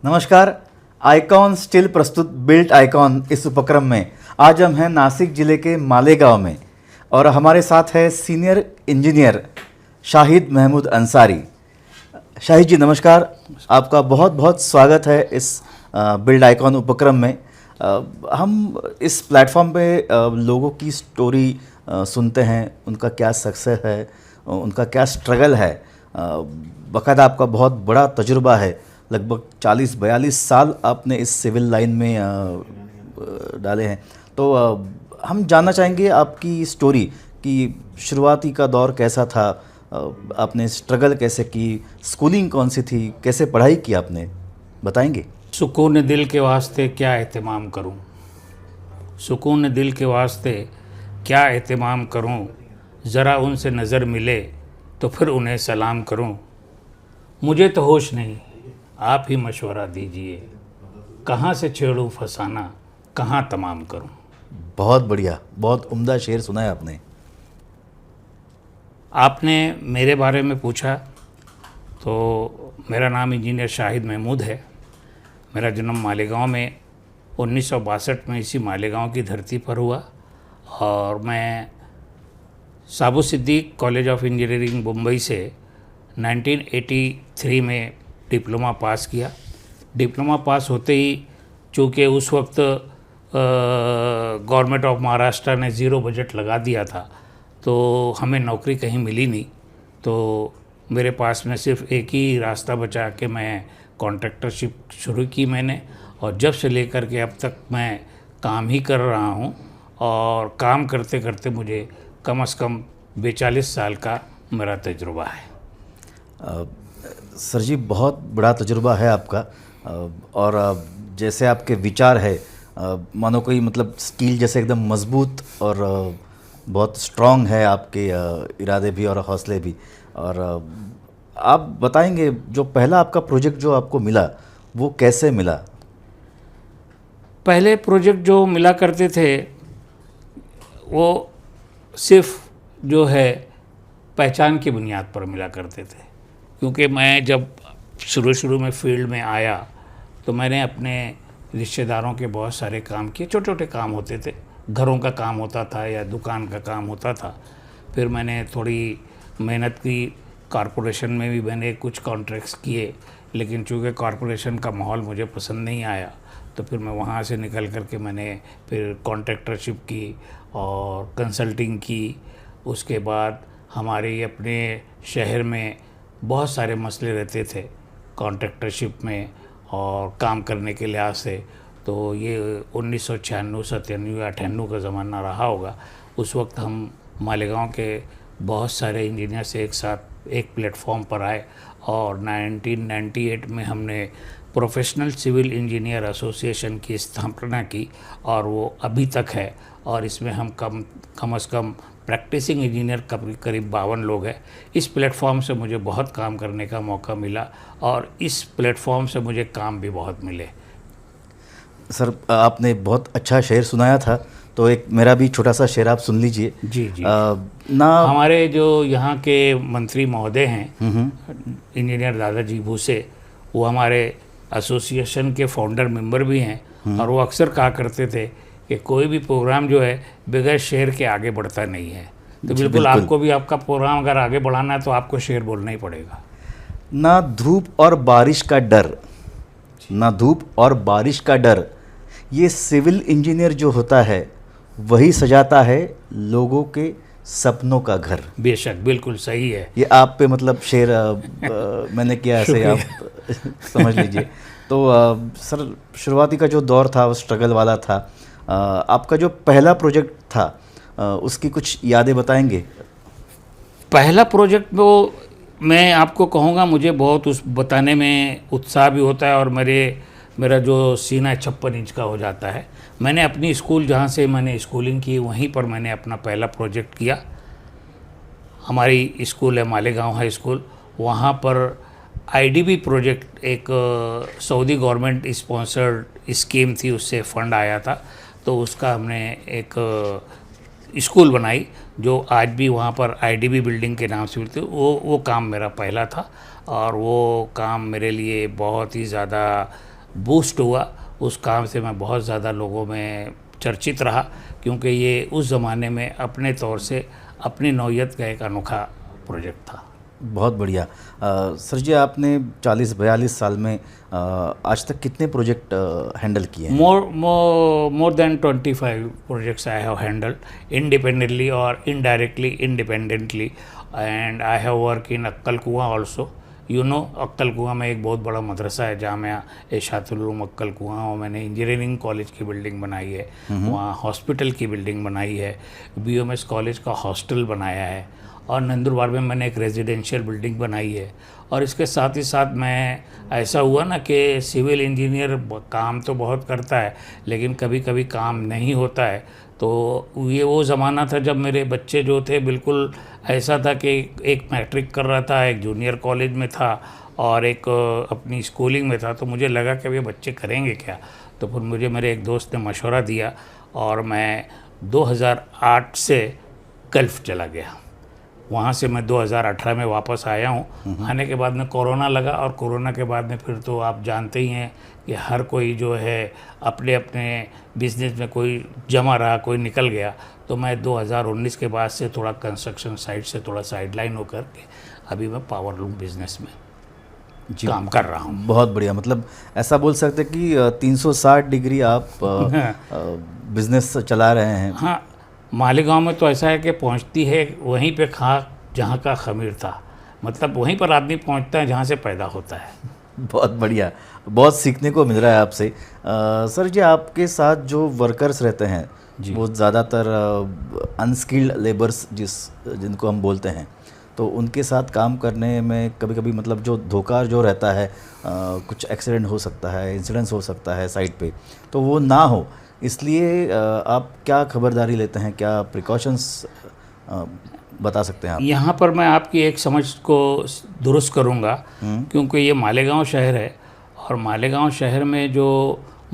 नमस्कार। Icon still प्रस्तुत built icon इस उपक्रम में आज हम हैं नासिक जिले के मालेगांव में और हमारे साथ है सीनियर इंजीनियर शाहिद महमूद अंसारी। शाहिद जी नमस्कार, आपका बहुत बहुत स्वागत है इस बिल्ड आइकॉन उपक्रम में। हम इस प्लेटफॉर्म पे लोगों की स्टोरी सुनते हैं, उनका क्या सक्सेस है, उनका क्या स्ट्रगल है। बाकायदा आपका बहुत बड़ा तजुर्बा है, लगभग 40-42 साल आपने इस सिविल लाइन में डाले हैं। तो हम जानना चाहेंगे आपकी स्टोरी कि शुरुआती का दौर कैसा था, आपने स्ट्रगल कैसे की, स्कूलिंग कौन सी थी, कैसे पढ़ाई की आपने, बताएंगे? सुकून दिल के वास्ते क्या एहतमाम करूं, सुकून दिल के वास्ते क्या एहतमाम करूं, ज़रा उनसे नज़र मिले तो फिर उन्हें सलाम करूं। मुझे तो होश नहीं, आप ही मशवरा दीजिए, कहाँ से छेड़ूं फसाना, कहाँ तमाम करूं। बहुत बढ़िया, बहुत उम्दा शेर सुना है आपने। आपने मेरे बारे में पूछा तो मेरा नाम इंजीनियर शाहिद महमूद है। मेरा जन्म मालेगांव में 1962 में इसी मालेगांव की धरती पर हुआ और मैं Sabu Siddik college of engineering Mumbai से 1983 में डिप्लोमा पास किया। डिप्लोमा पास होते ही चूँकि उस वक्त गवर्नमेंट ऑफ महाराष्ट्र ने ज़ीरो बजट लगा दिया था तो हमें नौकरी कहीं मिली नहीं। तो मेरे पास में सिर्फ एक ही रास्ता बचा कि मैं कॉन्ट्रैक्टरशिप शुरू की मैंने, और जब से लेकर के अब तक मैं काम ही कर रहा हूँ और काम करते करते मुझे कम से कम 42 साल का मेरा तजुर्बा है। सर जी बहुत बड़ा तजुर्बा है आपका, और जैसे आपके विचार है मानो कोई मतलब स्टील जैसे एकदम मजबूत और बहुत स्ट्रांग है आपके इरादे भी और हौसले भी। और आप बताएंगे जो पहला आपका प्रोजेक्ट जो आपको मिला वो कैसे मिला? पहले प्रोजेक्ट जो मिला करते थे वो सिर्फ जो है पहचान की बुनियाद पर मिला करते थे, क्योंकि मैं जब शुरू में फील्ड में आया तो मैंने अपने रिश्तेदारों के बहुत सारे काम किए। छोटे छोटे काम होते थे, घरों का काम होता था या दुकान का काम होता था। फिर मैंने थोड़ी मेहनत की, कॉरपोरेशन में भी मैंने कुछ कॉन्ट्रैक्ट्स किए, लेकिन चूँकि कॉरपोरेशन का माहौल मुझे पसंद नहीं आया तो फिर मैं वहाँ से निकल कर के मैंने फिर कॉन्ट्रैक्टरशिप की और कंसल्टिंग की। उसके बाद हमारे अपने शहर में बहुत सारे मसले रहते थे कॉन्ट्रैक्टरशिप में और काम करने के लिहाज से। तो ये 1996, 97 या 98 का ज़माना रहा होगा। उस वक्त हम मालेगांव के बहुत सारे इंजीनियर से एक साथ एक प्लेटफॉर्म पर आए और 1998 में हमने प्रोफेशनल सिविल इंजीनियर एसोसिएशन की स्थापना की और वो अभी तक है। और इसमें हम कम से कम प्रैक्टिसिंग इंजीनियर करीब 52 लोग हैं। इस प्लेटफॉर्म से मुझे बहुत काम करने का मौका मिला और इस प्लेटफॉर्म से मुझे काम भी बहुत मिले। सर आपने बहुत अच्छा शेर सुनाया था, तो एक मेरा भी छोटा सा शेर आप सुन लीजिए। जी जी। ना हमारे जो यहाँ के मंत्री महोदय हैं इंजीनियर दादाजी भूसे, वो हमारे एसोसिएशन के फाउंडर मेंबर भी हैं और वो अक्सर कहा करते थे कि कोई भी प्रोग्राम जो है बगैर शेर के आगे बढ़ता नहीं है। तो बिल्कुल आपको भी आपका प्रोग्राम अगर आगे बढ़ाना है तो आपको शेर बोलना ही पड़ेगा। ना धूप और बारिश का डर, ना धूप और बारिश का डर, ये सिविल इंजीनियर जो होता है वही सजाता है लोगों के सपनों का घर। बेशक, बिल्कुल सही है। ये आप पे मतलब शेर मैंने किया ऐसे, आप समझ लीजिए। तो सर शुरुआती का जो दौर था वो स्ट्रगल वाला था। आपका जो पहला प्रोजेक्ट था उसकी कुछ यादें बताएंगे? पहला प्रोजेक्ट वो मैं आपको कहूँगा, मुझे बहुत उस बताने में उत्साह भी होता है और मेरा जो सीना 56 इंच का हो जाता है। मैंने अपनी स्कूल जहाँ से मैंने स्कूलिंग की वहीं पर मैंने अपना पहला प्रोजेक्ट किया। हमारी स्कूल है मालेगांव हाई स्कूल, वहाँ पर आईडीबी प्रोजेक्ट एक सऊदी गवर्नमेंट स्पॉन्सर्ड स्कीम थी, उससे फ़ंड आया था। तो उसका हमने एक स्कूल बनाई जो आज भी वहाँ पर आईडीबी बिल्डिंग के नाम से मिलती है। वो काम मेरा पहला था और वो काम मेरे लिए बहुत ही ज़्यादा बूस्ट हुआ, उस काम से मैं बहुत ज़्यादा लोगों में चर्चित रहा, क्योंकि ये उस ज़माने में अपने तौर से अपनी नौयत का एक अनोखा प्रोजेक्ट था। बहुत बढ़िया। सर जी, आपने 40-42 साल में आज तक कितने प्रोजेक्ट हैंडल किए हैं? More than 25 projects I have handled independently or indirectly independently, and I have worked in अक्कल कुआं also. अक्कल कुआं में एक बहुत बड़ा मदरसा है, जामिया इरशादुल उलूम अक्कल कुआं, और मैंने इंजीनियरिंग कॉलेज की बिल्डिंग बनाई है, वहाँ हॉस्पिटल की बिल्डिंग बनाई है, BOMS कॉलेज का हॉस्टल बनाया है, और नंदुरबार में मैंने एक रेजिडेंशियल बिल्डिंग बनाई है। और इसके साथ ही साथ मैं ऐसा हुआ ना कि सिविल इंजीनियर काम तो बहुत करता है, लेकिन कभी कभी काम नहीं होता है। तो ये वो ज़माना था जब मेरे बच्चे जो थे, बिल्कुल ऐसा था कि एक मैट्रिक कर रहा था, एक जूनियर कॉलेज में था, और एक अपनी स्कूलिंग में था। तो मुझे लगा कि ये बच्चे करेंगे क्या। तो फिर मुझे मेरे एक दोस्त ने मशवरा दिया, और मैं 2008 से गल्फ़ चला गया। वहाँ से मैं 2018 में वापस आया हूँ। आने के बाद में कोरोना लगा, और कोरोना के बाद में फिर तो आप जानते ही हैं कि हर कोई जो है अपने अपने बिजनेस में, कोई जमा रहा, कोई निकल गया। तो मैं 2019 के बाद से थोड़ा कंस्ट्रक्शन साइड से थोड़ा साइडलाइन होकर के अभी मैं पावर लूम बिजनेस में काम कर रहा हूँ। बहुत बढ़िया। मतलब ऐसा बोल सकते हैं कि 360 डिग्री आप बिजनेस चला रहे हैं। हाँ, मालेगांव में तो ऐसा है कि पहुंचती है वहीं पे खाक जहाँ का खमीर था, मतलब वहीं पर आदमी पहुंचता है जहाँ से पैदा होता है। बहुत बढ़िया, बहुत सीखने को मिल रहा है आपसे। सर जी, आपके साथ जो वर्कर्स रहते हैं वो ज़्यादातर अनस्किल्ड लेबर्स जिनको हम बोलते हैं, तो उनके साथ काम करने में कभी कभी मतलब जो धोखा जो रहता है, कुछ एक्सीडेंट हो सकता है, इंसिडेंस हो सकता है साइट पे, तो वो ना हो, इसलिए आप क्या खबरदारी लेते हैं, क्या प्रिकॉशंस बता सकते हैं आप? यहाँ पर मैं आपकी एक समझ को दुरुस्त करूँगा, क्योंकि ये मालेगांव शहर है, और मालेगांव शहर में जो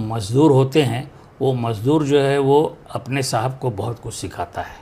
मज़दूर होते हैं, वो मज़दूर जो है वो अपने साहब को बहुत कुछ सिखाता है।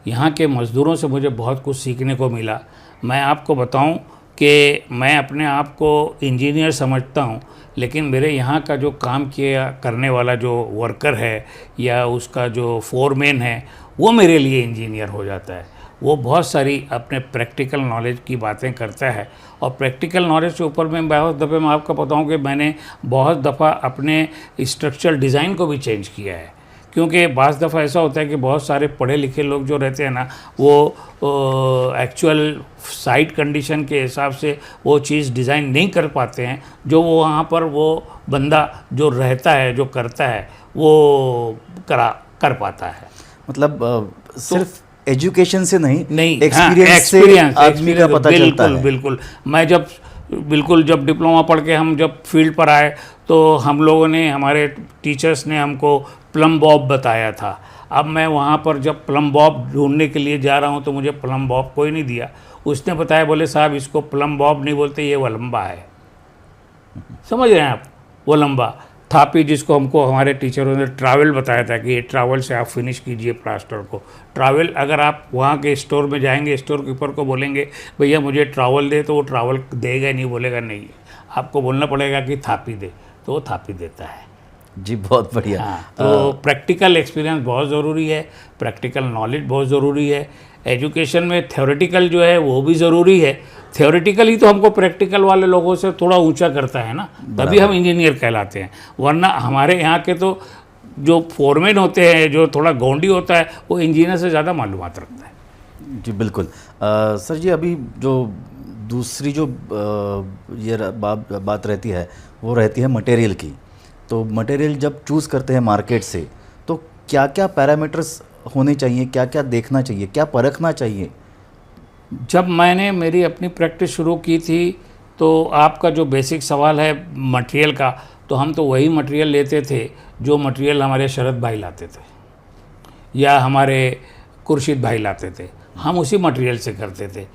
यहाँ के मज़दूरों से मुझे बहुत कुछ सीखने को मिला। मैं आपको बताऊं कि मैं अपने आप को इंजीनियर समझता हूं, लेकिन मेरे यहाँ का जो काम किया करने वाला जो वर्कर है या उसका जो फोरमैन है, वो मेरे लिए इंजीनियर हो जाता है। वो बहुत सारी अपने प्रैक्टिकल नॉलेज की बातें करता है, और प्रैक्टिकल नॉलेज के ऊपर मैं बहुत दफ़े मैं आपको बताऊं कि मैंने बहुत दफ़ा अपने स्ट्रक्चरल डिज़ाइन को भी चेंज किया है। क्योंकि बाज़ दफ़ा ऐसा होता है कि बहुत सारे पढ़े लिखे लोग जो रहते हैं ना, वो एक्चुअल साइट कंडीशन के हिसाब से वो चीज़ डिज़ाइन नहीं कर पाते हैं, जो वो वहाँ पर वो बंदा जो रहता है, जो करता है, वो कर पाता है। मतलब सिर्फ एजुकेशन से नहीं, एक्सपीरियंस से आदमी का पता चलता है। बिल्कुल। मैं जब डिप्लोमा पढ़ के हम जब फील्ड पर आए, तो हम लोगों ने, हमारे टीचर्स ने हमको प्लम बॉब बताया था। अब मैं वहाँ पर जब प्लम बॉब ढूंढने के लिए जा रहा हूँ, तो मुझे प्लम बॉब कोई नहीं दिया। उसने बताया, बोले साहब इसको प्लम बॉब नहीं बोलते, ये वलंबा है। समझ रहे हैं आप? वलंबा थापी, जिसको हमको हमारे टीचरों ने ट्रैवल बताया था कि ये ट्रैवल से आप फिनिश कीजिए प्लास्टर को। ट्रैवल, अगर आप वहाँ के स्टोर में जाएंगे, स्टोर कीपर को बोलेंगे भैया मुझे ट्रैवल दे, तो वो ट्रैवल देगा नहीं, बोलेगा नहीं। आपको बोलना पड़ेगा कि थापी दे, तो वो थापी देता है। जी, बहुत बढ़िया। हाँ, तो प्रैक्टिकल एक्सपीरियंस बहुत ज़रूरी है, प्रैक्टिकल नॉलेज बहुत ज़रूरी है। एजुकेशन में थ्योरेटिकल जो है वो भी ज़रूरी है। थ्योरेटिकल ही तो हमको प्रैक्टिकल वाले लोगों से थोड़ा ऊंचा करता है ना, तभी हम इंजीनियर कहलाते हैं। वरना हमारे यहाँ के तो जो फोरमैन होते हैं, जो थोड़ा गौंडी होता है, वो इंजीनियर से ज़्यादा मालूमात रखता है। जी बिल्कुल। सर जी, अभी जो दूसरी जो ये बात रहती है, वो रहती है मटेरियल की। तो मटेरियल जब चूज़ करते हैं मार्केट से, तो क्या क्या पैरामीटर्स होने चाहिए, क्या क्या देखना चाहिए, क्या परखना चाहिए? जब मैंने मेरी अपनी प्रैक्टिस शुरू की थी, तो आपका जो बेसिक सवाल है मटेरियल का, तो हम तो वही मटेरियल लेते थे जो मटेरियल हमारे शरद भाई लाते थे या हमारे खुर्शीद भाई लाते थे। हम उसी मटेरियल से करते थे।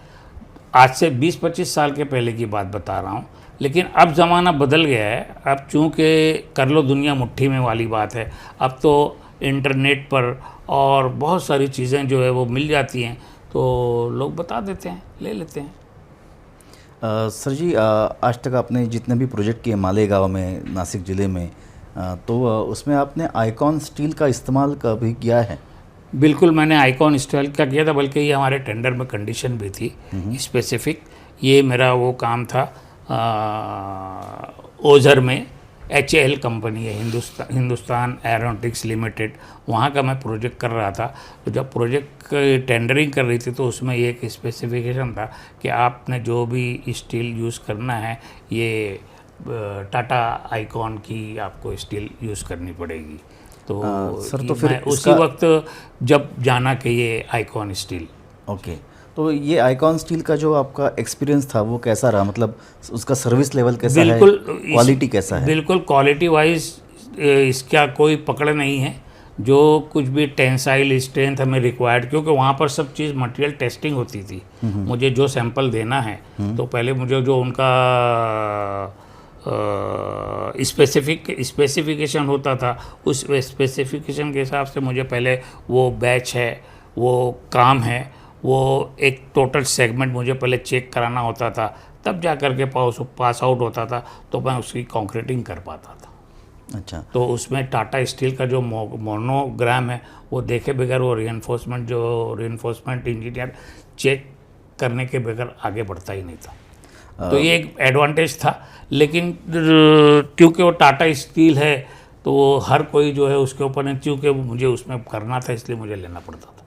आज से 20-25 साल के पहले की बात बता रहा हूँ। लेकिन अब ज़माना बदल गया है। अब चूँकि कर लो दुनिया मुट्ठी में वाली बात है, अब तो इंटरनेट पर और बहुत सारी चीज़ें जो है वो मिल जाती हैं, तो लोग बता देते हैं, ले लेते हैं। सर जी, आज तक आपने जितने भी प्रोजेक्ट किए मालेगांव में, नासिक ज़िले में, तो उसमें आपने आइकॉन स्टील का इस्तेमाल कभी किया है? बिल्कुल, मैंने आइकॉन स्टाइल का किया था, बल्कि ये हमारे टेंडर में कंडीशन भी थी स्पेसिफिक। ये मेरा वो काम था ओझर में, HAL कंपनी है, हिंदुस्तान एरोनॉटिक्स लिमिटेड, वहाँ का मैं प्रोजेक्ट कर रहा था। तो जब प्रोजेक्ट टेंडरिंग कर रही थी तो उसमें ये एक स्पेसिफिकेशन था कि आपने जो भी स्टील यूज़ करना है, ये टाटा आइकॉन की आपको स्टील यूज़ करनी पड़ेगी। तो सर, तो फिर मैं उसी वक्त जब जाना कि ये आइकॉन स्टील। ओके, तो ये आइकॉन स्टील का जो आपका एक्सपीरियंस था वो कैसा रहा? मतलब उसका सर्विस लेवल कैसा है, बिल्कुल क्वालिटी कैसा है? बिल्कुल क्वालिटी वाइज इसका कोई पकड़ नहीं है। जो कुछ भी टेंसाइल स्ट्रेंथ हमें रिक्वायर्ड, क्योंकि वहाँ पर सब चीज़ मटेरियल टेस्टिंग होती थी। मुझे जो सैंपल देना है तो पहले मुझे जो उनका स्पेसिफिकेशन होता था, उस स्पेसिफिकेशन के हिसाब से मुझे पहले वो बैच है, वो काम है, वो एक टोटल सेगमेंट मुझे पहले चेक कराना होता था, तब जा कर के पास आउट होता था, तो मैं उसकी कॉन्क्रीटिंग कर पाता था। अच्छा, तो उसमें टाटा स्टील का जो मोनोग्राम है वो देखे बगैर, वो रिइंफोर्समेंट इंजीनियर चेक करने के बगैर आगे बढ़ता ही नहीं था। तो ये एक एडवांटेज था, लेकिन क्योंकि वो टाटा स्टील है तो हर कोई जो है उसके ऊपर नहीं, क्योंकि मुझे उसमें करना था इसलिए मुझे लेना पड़ता था।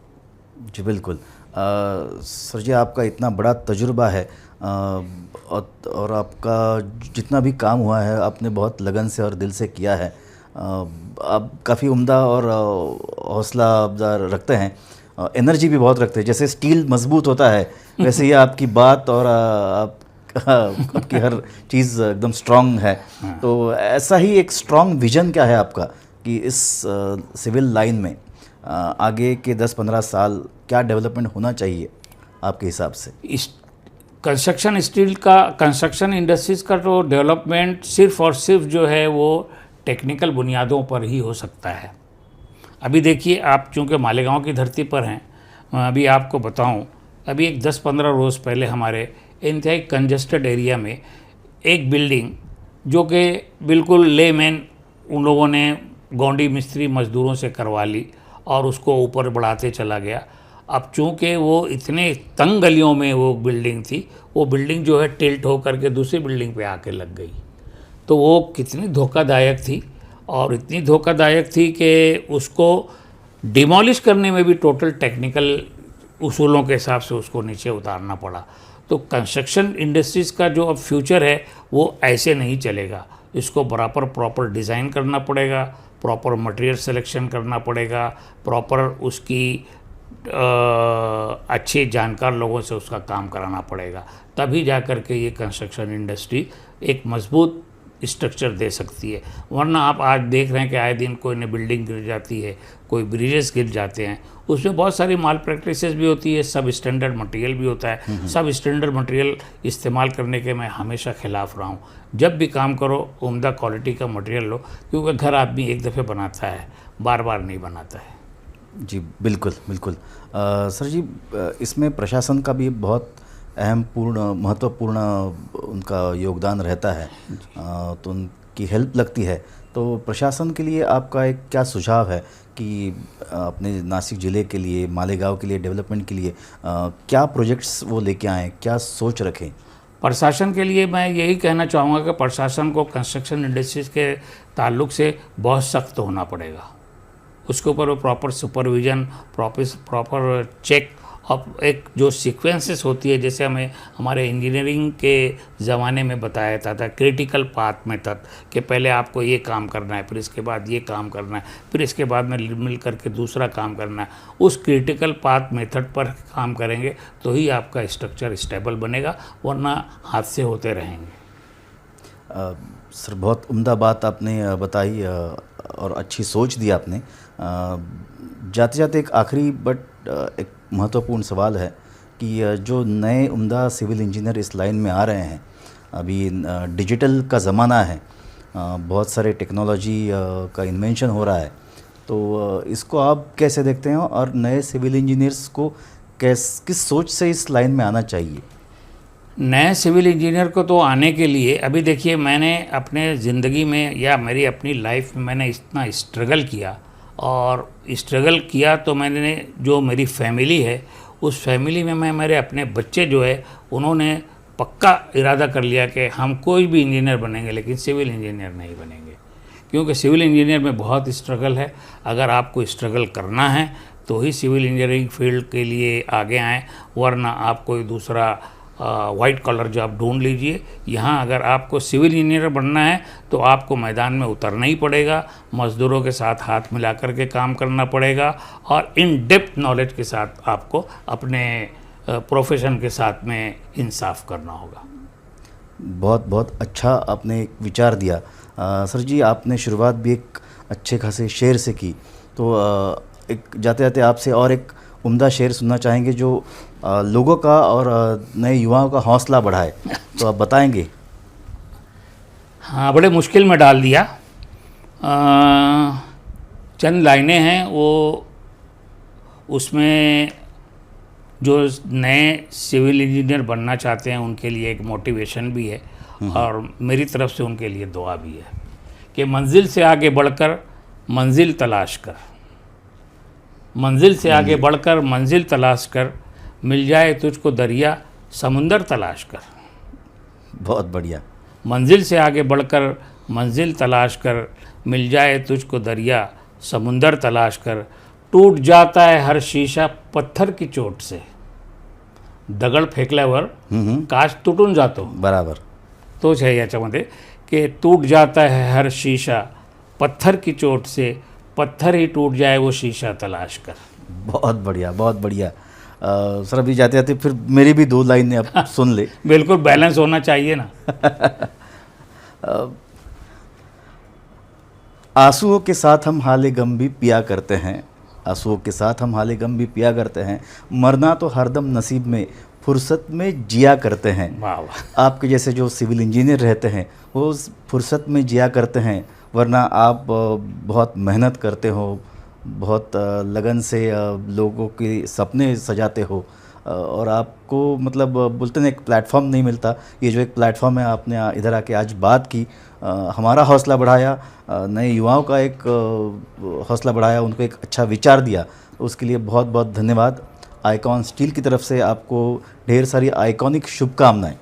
जी बिल्कुल। सर जी, आपका इतना बड़ा तजुर्बा है, और आपका जितना भी काम हुआ है आपने बहुत लगन से और दिल से किया है। आप काफ़ी उम्दा और हौसला अफजा रखते हैं, एनर्जी भी बहुत रखते हैं। जैसे स्टील मजबूत होता है वैसे ही आपकी बात और आपकी हर चीज़ एकदम स्ट्रांग है। तो ऐसा ही एक स्ट्रांग विजन क्या है आपका कि इस सिविल लाइन में आगे के 10-15 साल क्या डेवलपमेंट होना चाहिए आपके हिसाब से? कंस्ट्रक्शन इंडस्ट्रीज़ का तो डेवलपमेंट सिर्फ और सिर्फ जो है वो टेक्निकल बुनियादों पर ही हो सकता है। अभी देखिए, आप चूँकि मालेगांव की धरती पर हैं, अभी आपको बताऊं, अभी एक 10-15 रोज़ पहले हमारे इंतहाई कंजस्टेड एरिया में एक बिल्डिंग, जो कि बिल्कुल लेमैन उन लोगों ने गौंडी मिस्त्री मज़दूरों से करवा ली और उसको ऊपर बढ़ाते चला गया। अब चूँकि वो इतने तंग गलियों में वो बिल्डिंग थी, वो बिल्डिंग जो है टिल्ट होकर के दूसरी बिल्डिंग पे आके लग गई। तो वो कितनी धोखादायक थी, और इतनी धोखादायक थी कि उसको डिमोलिश करने में भी टोटल टेक्निकल उसूलों के हिसाब से उसको नीचे उतारना पड़ा। तो कंस्ट्रक्शन इंडस्ट्रीज़ का जो अब फ्यूचर है वो ऐसे नहीं चलेगा। इसको बराबर प्रॉपर डिज़ाइन करना पड़ेगा, प्रॉपर मटेरियल सिलेक्शन करना पड़ेगा, प्रॉपर उसकी अच्छे जानकार लोगों से उसका काम कराना पड़ेगा, तभी जा कर के ये कंस्ट्रक्शन इंडस्ट्री एक मजबूत स्ट्रक्चर दे सकती है। वरना आप आज देख रहे हैं कि आए दिन कोई न बिल्डिंग गिर जाती है, कोई ब्रिजेस गिर जाते हैं, उसमें बहुत सारी माल प्रैक्टिसेस भी होती है, सब स्टैंडर्ड मटेरियल भी होता है। सब स्टैंडर्ड मटेरियल इस्तेमाल करने के मैं हमेशा खिलाफ रहा हूँ। जब भी काम करो उम्दा क्वालिटी का मटेरियल लो, क्योंकि घर आदमी एक दफ़े बनाता है, बार बार नहीं बनाता है। जी बिल्कुल बिल्कुल। सर जी, इसमें प्रशासन का भी बहुत महत्वपूर्ण उनका योगदान रहता है, तो उनकी हेल्प लगती है। तो प्रशासन के लिए आपका एक क्या सुझाव है कि अपने नासिक ज़िले के लिए, मालेगांव के लिए, डेवलपमेंट के लिए क्या प्रोजेक्ट्स वो लेके आएँ, क्या सोच रखें? प्रशासन के लिए मैं यही कहना चाहूँगा कि प्रशासन को कंस्ट्रक्शन इंडस्ट्रीज़ के ताल्लुक से बहुत सख्त होना पड़ेगा। उसके ऊपर वो प्रॉपर सुपरविज़न, प्रॉपर चेक, और एक जो सीक्वेंसेस होती है, जैसे हमें हमारे इंजीनियरिंग के ज़माने में बताया जाता था क्रिटिकल पाथ मेथड, कि पहले आपको ये काम करना है, फिर इसके बाद ये काम करना है, फिर इसके बाद में मिल करके दूसरा काम करना है। उस क्रिटिकल पाथ मेथड पर काम करेंगे तो ही आपका स्ट्रक्चर स्टेबल बनेगा, वरना हादसे होते रहेंगे। सर, बहुत उम्दा बात आपने बताई और अच्छी सोच दी आपने। जाते जाते एक आखिरी बट एक महत्वपूर्ण सवाल है कि जो नए उम्दा सिविल इंजीनियर इस लाइन में आ रहे हैं, अभी डिजिटल का ज़माना है, बहुत सारे टेक्नोलॉजी का इन्वेंशन हो रहा है, तो इसको आप कैसे देखते हैं और नए सिविल इंजीनियर्स को किस सोच से इस लाइन में आना चाहिए? नए सिविल इंजीनियर को तो आने के लिए अभी देखिए, मैंने अपने ज़िंदगी में या मेरी अपनी लाइफ में मैंने इतना स्ट्रगल किया, और स्ट्रगल किया तो मैंने, जो मेरी फैमिली है उस फैमिली में मैं, मेरे अपने बच्चे जो है उन्होंने पक्का इरादा कर लिया कि हम कोई भी इंजीनियर बनेंगे लेकिन सिविल इंजीनियर नहीं बनेंगे, क्योंकि सिविल इंजीनियर में बहुत स्ट्रगल है। अगर आपको स्ट्रगल करना है तो ही सिविल इंजीनियरिंग फील्ड के लिए आगे आएँ, वरना आप कोई दूसरा वाइट कॉलर जॉब ढूंढ लीजिए। यहाँ अगर आपको सिविल इंजीनियर बनना है तो आपको मैदान में उतरना ही पड़ेगा, मज़दूरों के साथ हाथ मिला कर के काम करना पड़ेगा, और इन डेप्थ नॉलेज के साथ आपको अपने प्रोफेशन के साथ में इंसाफ करना होगा। बहुत बहुत अच्छा आपने एक विचार दिया। सर जी, आपने शुरुआत भी एक अच्छे खासे शेर से की, तो एक जाते जाते आपसे और एक उम्दा शेर सुनना चाहेंगे जो लोगों का और नए युवाओं का हौसला बढ़ाए, तो आप बताएंगे? हाँ, बड़े मुश्किल में डाल दिया। चंद लाइनें हैं, वो उसमें जो नए सिविल इंजीनियर बनना चाहते हैं उनके लिए एक मोटिवेशन भी है, और मेरी तरफ से उनके लिए दुआ भी है कि मंजिल से आगे बढ़कर मंजिल तलाश कर, मंजिल से आगे बढ़कर मंजिल तलाश कर, मिल जाए तुझको दरिया समुंदर तलाश कर। बहुत बढ़िया। मंजिल से आगे बढ़कर मंजिल तलाश कर, मिल जाए तुझको दरिया समुंदर तलाश कर, टूट जाता है हर शीशा पत्थर की चोट से, दगड फेकल्यावर काच तुटून जातो, बराबर। तोच है याच्यामध्ये कि टूट जाता है हर शीशा पत्थर की चोट से, पत्थर ही टूट जाए वो शीशा तलाश कर। बहुत बढ़िया, बहुत बढ़िया। सर अभी जाते जाते फिर मेरी भी दो लाइनें आप सुन ले। बिल्कुल बैलेंस होना चाहिए ना। आंसुओं के साथ हम हाले गम भी पिया करते हैं, आंसुओं के साथ हम हाले गम भी पिया करते हैं, मरना तो हरदम नसीब में फुर्सत में जिया करते हैं। वाह वाह। आपके जैसे जो सिविल इंजीनियर रहते हैं वो उस फुर्सत में जिया करते हैं, वरना आप बहुत मेहनत करते हो, बहुत लगन से लोगों के सपने सजाते हो, और आपको मतलब बोलते हैं एक प्लेटफॉर्म नहीं मिलता। ये जो एक प्लेटफॉर्म है, आपने इधर आके आज बात की, हमारा हौसला बढ़ाया, नए युवाओं का एक हौसला बढ़ाया, उनको एक अच्छा विचार दिया, तो उसके लिए बहुत बहुत धन्यवाद। आइकॉन स्टील की तरफ से आपको ढेर सारी आइकॉनिक शुभकामनाएं।